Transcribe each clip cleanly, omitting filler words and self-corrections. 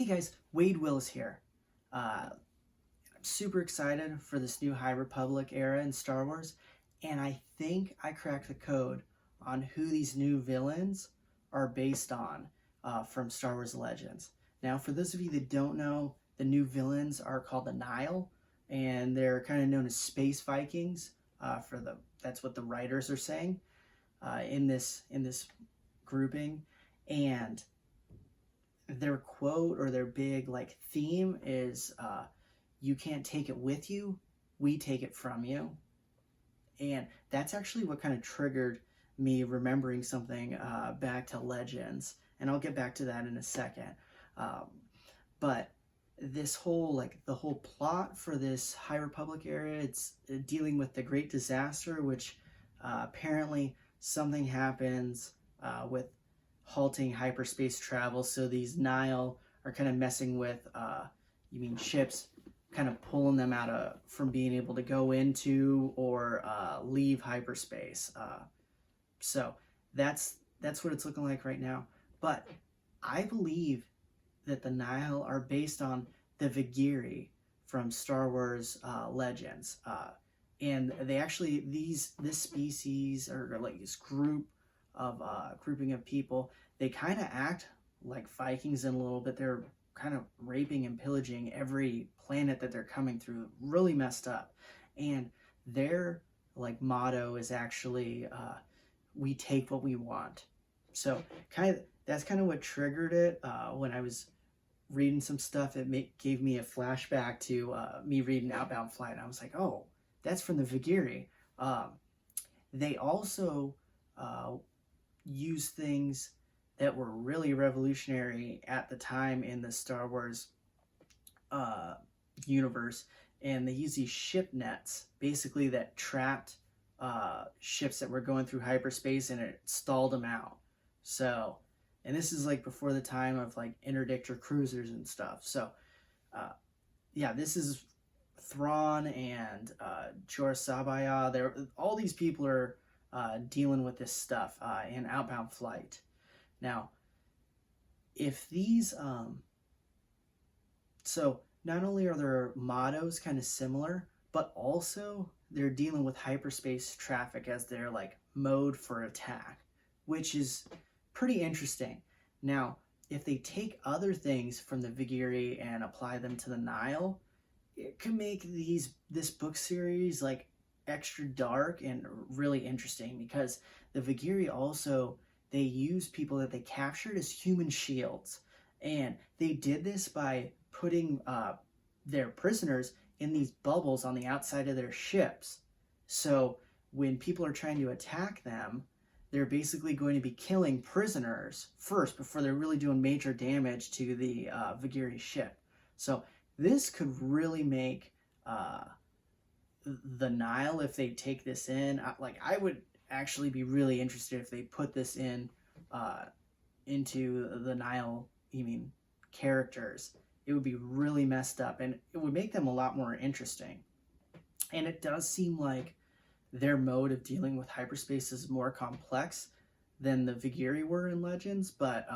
Hey guys, Wade Willis here. I'm super excited for this new High Republic era in Star Wars, and I think I cracked the code on who these new villains are based on from Star Wars Legends. Now, for those of you that don't know, the new villains are called the Nihil, and they're kind of known as Space Vikings. That's what the writers are saying in this grouping, and their quote or their big like theme is you can't take it with you, we take it from you. And that's actually what kind of triggered me remembering something back to Legends, and I'll get back to that in a second. But this whole the whole plot for this High Republic era, it's dealing with the Great Disaster, which apparently something happens with halting hyperspace travel. So these Nihil are kind of messing with, ships, kind of pulling them from being able to go into or leave hyperspace. So that's what it's looking like right now. But I believe that the Nihil are based on the Vigiri from Star Wars Legends. And they actually, this species, or like this grouping of people, they kind of act like Vikings in a little bit. They're kind of raping and pillaging every planet that they're coming through. Really messed up. And their motto is actually we take what we want. So that's kind of what triggered it. When I was reading some stuff, it gave me a flashback to me reading Outbound Flight. I was like, oh, that's from the Vigiri. They also use things that were really revolutionary at the time in the Star Wars universe, and they use these ship nets, basically, that trapped ships that were going through hyperspace, and it stalled them out. So, and this is before the time of interdictor cruisers and stuff. So, yeah, this is Thrawn and Jor Sabaya. All these people are dealing with this stuff in Outbound Flight. Now, if these, so not only are their mottos kind of similar, but also they're dealing with hyperspace traffic as their mode for attack, which is pretty interesting. Now, if they take other things from the Vigiri and apply them to the Nihil, it can make this book series extra dark and really interesting, because the Vigiri also, they use people that they captured as human shields, and they did this by putting their prisoners in these bubbles on the outside of their ships. So when people are trying to attack them, they're basically going to be killing prisoners first before they're really doing major damage to the Vigiri ship. So this could really make the Nihil, if they take this in, I would actually be really interested if they put this in into the Nihil characters. It would be really messed up, and it would make them a lot more interesting. And it does seem like their mode of dealing with hyperspace is more complex than the Vigiri were in Legends, but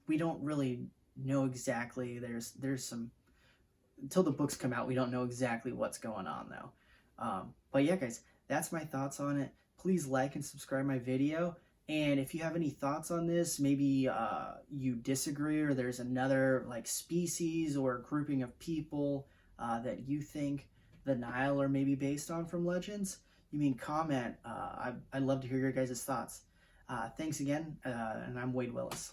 we don't really know exactly. There's some, until the books come out, we don't know exactly what's going on, though. But yeah, guys, that's my thoughts on it. Please like and subscribe my video. And if you have any thoughts on this, maybe you disagree, or there's another species or grouping of people that you think the Nihil are maybe based on from Legends, comment. I'd love to hear your guys' thoughts. Thanks again, and I'm Wade Willis.